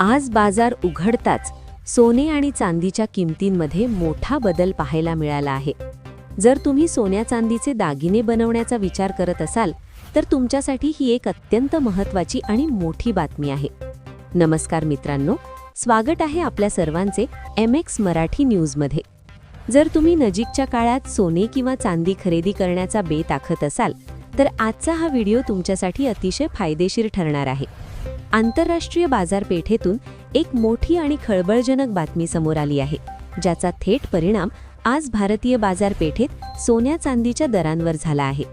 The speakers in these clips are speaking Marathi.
आज बाजार उघडताच सोने आणि चांदीच्या किमतींमध्ये मोठा बदल पाहायला मिळाला आहे. जर तुम्ही सोन्या चांदीचे दागिने बनवण्याचा विचार करत असाल तर तुमच्यासाठी ही एक अत्यंत महत्त्वाची आणि मोठी बातमी आहे. नमस्कार मित्रांनो, स्वागत आहे आपल्या सर्वांचे MX मराठी न्यूजमध्ये. जर तुम्ही नजीकच्या काळात सोने किंवा चांदी खरेदी करण्याचा बेत आखत असाल तर आजचा हा व्हिडिओ तुमच्यासाठी अतिशय फायदेशीर ठरणार आहे. आंतरराष्ट्रीय बाजारपेठेतून एक मोठी आणि खळबळजनक बातमी समोर आली आहे, ज्याचा थेट परिणाम आज भारतीय बाजारपेठेत सोन्या चांदीच्या दरांवर झाला आहे.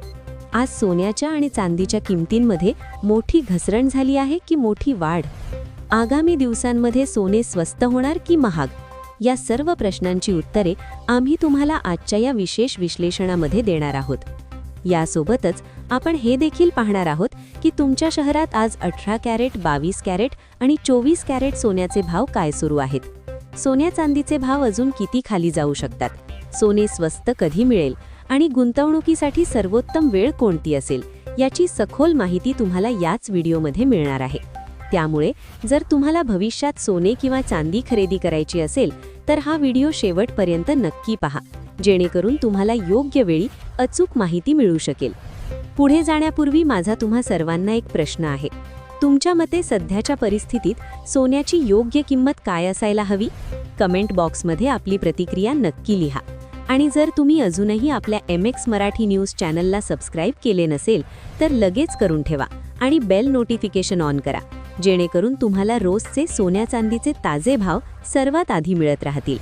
आज सोन्याच्या आणि चांदीच्या किमतींमध्ये मोठी घसरण झाली आहे की मोठी वाढ? आगामी दिवसांमध्ये सोने स्वस्त होणार की महाग? या सर्व प्रश्नांची उत्तरे आम्ही तुम्हाला आजच्या या विशेष विश्लेषणामध्ये देणार आहोत. यासोबतच आपण हे देखील पाहणार आहोत की तुमच्या शहरात आज 18 कॅरेट, 22 कॅरेट आणि 24 कॅरेट सोन्याचे भाव काय सुरू आहेत. सोन्या चांदीचे भाव अजून किती खाली जाऊ शकतात, सोने स्वस्त कधी मिळेल आणि गुंतवणुकीसाठी सर्वोत्तम वेळ कोणती असेल, याची सखोल माहिती तुम्हाला याच व्हिडिओमध्ये मिळणार आहे. त्यामुळे जर तुम्हाला भविष्यात सोने किंवा चांदी खरेदी करायची असेल तर हा व्हिडिओ शेवटपर्यंत नक्की पहा, जेणेकरून तुम्हाला योग्य वेळी अचूक माहिती मिळू शकेल. पुढे जाण्यापूर्वी माझा तुम्हा सर्वांना एक प्रश्न आहे. तुमच्या मते सध्याच्या परिस्थितीत सोन्याची योग्य किंमत काय असायला हवी? कमेंट बॉक्समध्ये आपली प्रतिक्रिया नक्की लिहा. आणि जर तुम्ही अजूनही आपल्या MX मराठी न्यूज चॅनलला सबस्क्राईब केले नसेल तर लगेच करून ठेवा आणि बेल नोटिफिकेशन ऑन करा, जेणेकरून तुम्हाला रोजचे सोन्या चांदीचे ताजे भाव सर्वात आधी मिळत राहतील.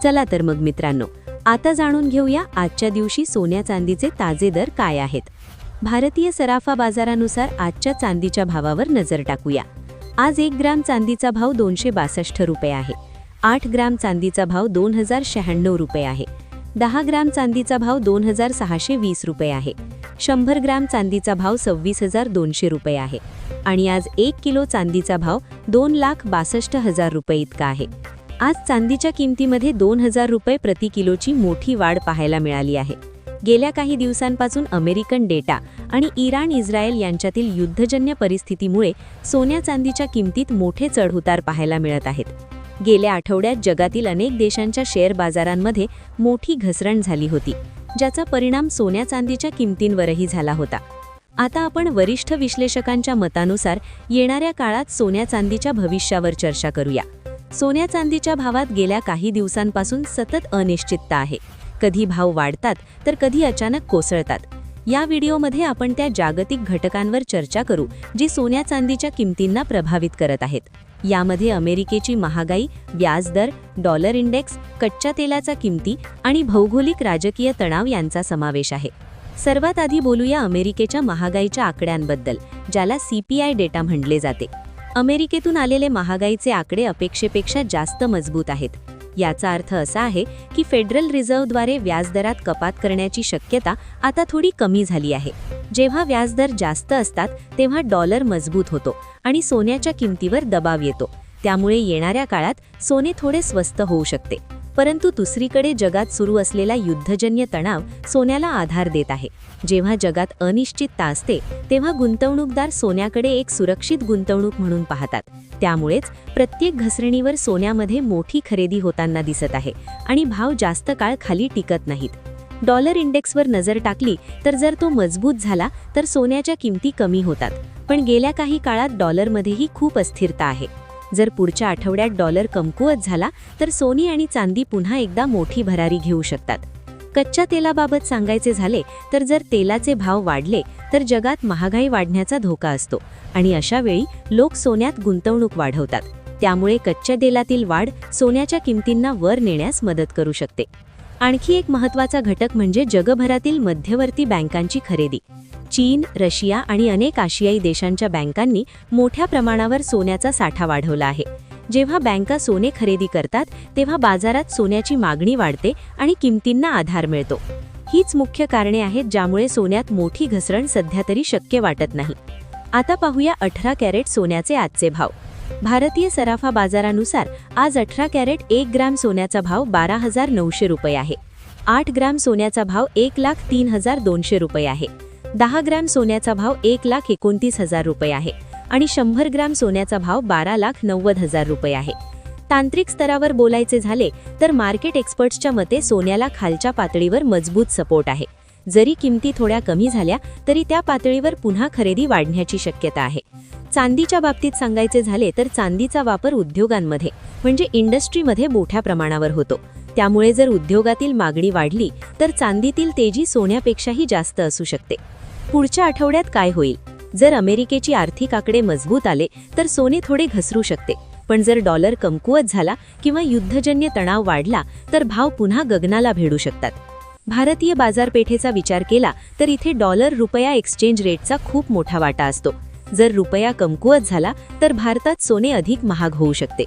चला तर मग मित्रांनो, आता जाणून घेऊया आजच्या दिवशी सोन्या चांदीचे ताजे दर काय आहेत. भारतीय सराफा बाजारानुसार आजच्या चांदीच्या भावावर नजर टाकूया. आज 1 ग्राम चांदीचा भाव 262 रुपये आहे. 8 ग्राम चांदीचा भाव 2096 रुपये आहे. 10 ग्राम चांदीचा भाव 2620 रुपये आहे. 100 ग्राम चांदीचा भाव 26200 रुपये आहे. आणि आज 1 किलो चांदीचा भाव 2,62,000 रुपये इतका आहे. आज चांदीच्या किमतीमध्ये 2000 रुपये प्रति किलोची मोठी वाढ पाहायला मिळाली आहे. गेल्या काही दिवसांपासून अमेरिकन डेटा आणि इराण-इस्रायल यांच्यातील युद्धजन्य परिस्थितीमुळे सोन्या चांदीच्या किमतीत मोठे चढउतार पाहायला मिळत आहेत. गेल्या आठवड्यात जगातील अनेक देशांच्या शेअर बाजारांमध्ये मोठी घसरण झाली होती, ज्याचा परिणाम सोन्या चांदीच्या किमतींवरही झाला होता. आता आपण वरिष्ठ विश्लेषकांच्या मतानुसार येणाऱ्या काळात सोन्या चांदीच्या भविष्यावर चर्चा करूया. सोन्या चांदीच्या भावात गेल्या काही दिवसांपासून सतत अनिश्चितता आहे. कधी भाव वाढतात तर कधी अचानक कोसळतात. या व्हिडिओमध्ये आपण त्या जागतिक घटकांवर चर्चा करू जी सोन्या चांदीच्या किमतींना प्रभावित करत आहेत. यामध्ये अमेरिकेची महागाई, व्याजदर, डॉलर इंडेक्स, कच्च्या तेलाच्या किमती आणि भौगोलिक राजकीय तणाव यांचा समावेश आहे. सर्वात आधी बोलूया अमेरिकेच्या महागाईच्या आकड्यांबद्दल, ज्याला CPI डेटा म्हटले जाते. अमेरिकेतून आलेले महागाईचे आकडे अपेक्षेपेक्षा जास्त मजबूत आहेत. याचा अर्थ असा आहे की फेडरल रिझर्व्हद्वारे व्याजदरात कपात करण्याची शक्यता आता थोडी कमी झाली आहे. जेव्हा व्याजदर जास्त असतात तेव्हा डॉलर मजबूत होतो आणि सोन्याच्या किमतीवर दबाव येतो. त्यामुळे येणाऱ्या काळात सोने थोडे स्वस्त होऊ शकते. परंतु दुसरीकडे जगात सुरू असलेला युद्धजन्य तणाव सोन्याला आधार देत आहे. जेव्हा जगात अनिश्चितता असते तेव्हा गुंतवणूकदार सोन्याकडे एक सुरक्षित गुंतवणूक म्हणून पाहतात. त्यामुळेच प्रत्येक घसरणीवर सोन्यामध्ये मोठी खरेदी होताना दिसत आहे आणि भाव जास्त काळ खाली टिकत नाहीत. डॉलर इंडेक्सवर नजर टाकली तर जर तो मजबूत झाला तर सोन्याच्या किमती कमी होतात. पण गेल्या काही काळात डॉलरमध्येही खूप अस्थिरता आहे. जर पुढच्या आठवड्यात डॉलर कमकुवत झाला तर सोने आणि चांदी पुन्हा एकदा मोठी भरारी घेऊ शकतात. कच्च्या तेलाबाबत सांगायचे झाले तर जर तेलाचे भाव वाढले तर जगात महागाई वाढण्याचा धोका असतो आणि अशा वेळी लोक सोन्यात गुंतवणूक वाढवतात. त्यामुळे कच्च्या तेलातील वाढ सोन्याच्या किमतींना वर नेण्यास मदत करू शकते. आणखी एक महत्त्वाचा घटक म्हणजे जगभरातील मध्यवर्ती बँकांची खरेदी. चीन, रशिया आणि अनेक आशियाई देशांच्या बँकांनी मोठ्या प्रमाणावर सोन्याचा साठा वाढवला आहे. जेव्हा बँका सोने खरेदी करतात तेव्हा बाजारात सोन्याची मागणी वाढते आणि किमतींना आधार मिळतो. हीच मुख्य कारणे आहेत ज्यामुळे सोन्यात मोठी घसरण सध्या तरी शक्य वाटत नाही. आता पाहूया 18 कॅरेट सोन्याचे आजचे भाव. भारतीय सराफा बाजारानुसार आज 18 कॅरेट 1 ग्राम सोन्याचा भाव 12,900 रुपये आहे. 8 ग्राम सोन्याचा भाव 1,03,200 रुपये आहे. 10 ग्राम सोन्याचा भाव 1,29,000 रुपये आहे आणि 100 ग्राम सोन्याचा भाव 12,90,000 रुपये आहे. तांत्रिक स्तरावर बोलायचे झाले तर मार्केट एक्सपर्ट्सच्या मते सोन्याला खालच्या पातळीवर मजबूत सपोर्ट आहे. जरी किमती थोड्या कमी झाल्या तरी त्या पातळीवर पुन्हा खरेदी वाढण्याची शक्यता आहे. चांदीच्या बाबतीत सांगायचे झाले तर चांदीचा वापर उद्योगांमध्ये म्हणजे इंडस्ट्रीमध्ये मोठ्या प्रमाणावर होतो. त्यामुळे जर उद्योगातील मागणी वाढली तर चांदीतील तेजी सोन्यापेक्षाही जास्त असू शकते. पुढच्या आठवड्यात काय होईल? जर अमेरिकेची आर्थिक आकडे मजबूत आले तर सोने थोडे घसरू शकते, पण जर डॉलर कमकुवत झाला किंवा युद्धजन्य तणाव वाढला तर भाव पुन्हा गगनाला भिडू शकतात. भारतीय बाजारपेठेचा विचार केला तर इथे डॉलर रुपया एक्सचेंज रेटचा खूप मोठा वाटा असतो. जर रुपया कमकुवत झाला तर भारतात सोने अधिक महाग होऊ शकते.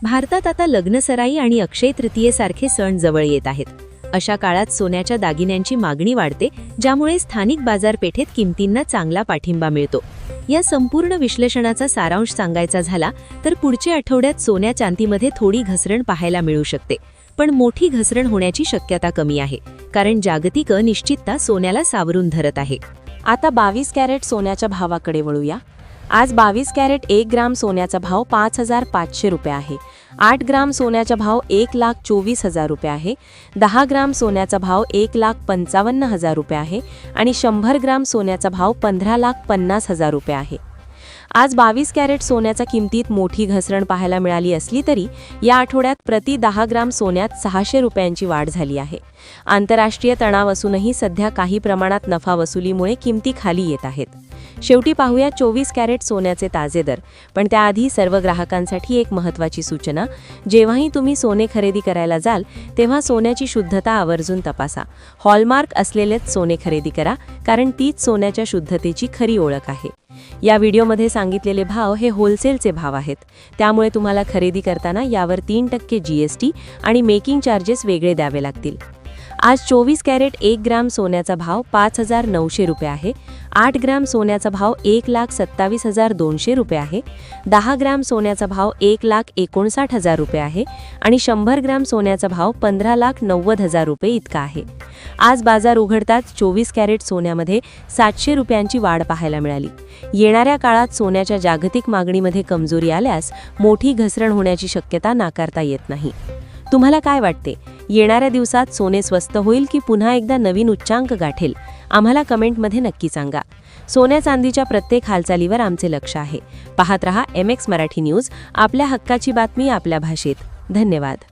भारतात आता लग्नसराई आणि अक्षय तृतीयेसारखे सण जवळ येत आहेत. अशा काळात सोन्याच्या दागिन्यांची मागणी वाढते, ज्यामुळे स्थानिक बाजारपेठेत किमतींना चांगला पाठिंबा मिळतो. या संपूर्ण विश्लेषणाचा सारांश सांगायचा झाला तर पुढच्या आठवड्यात सोन्या चांदीमध्ये थोडी घसरण पाहायला मिळू शकते, पण मोठी घसरण होण्याची शक्यता कमी आहे, कारण जागतिक अनिश्चितता सोन्याला सावरून धरत आहे. आता 22 कॅरेट सोन्याच्या भावाकडे वळूया. आज 22 कॅरेट 1 ग्राम सोन्याचा भाव 5,500 रुपये आहे. 8 ग्राम सोन्याचा भाव 1,24,000 रुपये आहे. 10 ग्राम सोन्याचा भाव 1,55,000 रुपये आहे आणि 100 ग्राम सोन्याचा भाव 15,50,000 रुपये आहे. आज 22 कॅरेट सोन्याच्या किमतीत मोठी घसरण पाहायला मिळाली असली तरी या आठवड्यात प्रति 10 ग्राम सोन्यात 600 रुपयांची वाढ झाली आहे. आंतरराष्ट्रीय तणाव असूनही सध्या काही प्रमाणात नफा वसुलीमुळे किमती खाली येत आहेत. शेवटी पाहूया 24 कॅरेट सोन्याचे ताजे दर. पण त्याआधी सर्व ग्राहकांसाठी एक महत्त्वाची सूचना: जेव्हाही तुम्ही सोने खरेदी करायला जाल तेव्हा सोन्याची शुद्धता आवर्जून तपासा. हॉलमार्क असलेलेच सोने खरेदी करा, कारण तीच सोन्याच्या शुद्धतेची खरी ओळख आहे. या व्हिडिओमध्ये सांगितलेले भाव हे होलसेलचे भाव आहेत, त्यामुळे तुम्हाला खरेदी करताना यावर 3% GST आणि मेकिंग चार्जेस वेगळे द्यावे लागतील. आज 24 कॅरेट 1 ग्राम सोन्याचा भाव 5,900 रुपये आहे. 8 ग्राम सोन्याचा भाव 1,27,200 रुपये आहे. 10 ग्राम सोन्याचा भाव 1,59,000 रुपये आहे आणि 100 ग्राम सोन्याचा भाव 15,90,000 रुपये इतका आहे. आज बाजार उघडताच 24 कॅरेट सोन्यामध्ये 700 रुपयांची वाढ पाहायला मिळाली. येणाऱ्या काळात सोन्याच्या जागतिक मागणीमध्ये कमजोरी आल्यास मोठी घसरण होण्याची शक्यता नाकारता येत नाही. तुम्हाला काय वाटते? येणाऱ्या दिवसात सोने स्वस्त होईल की पुन्हा एकदा नवीन उच्चांक गाठेल? आम्हाला कमेंटमध्ये नक्की सांगा. सोन्या चांदीच्या प्रत्येक हालचालीवर आमचे लक्ष आहे. पाहत रहा MX मराठी न्यूज, आपल्या हक्काची बातमी आपल्या भाषेत. धन्यवाद.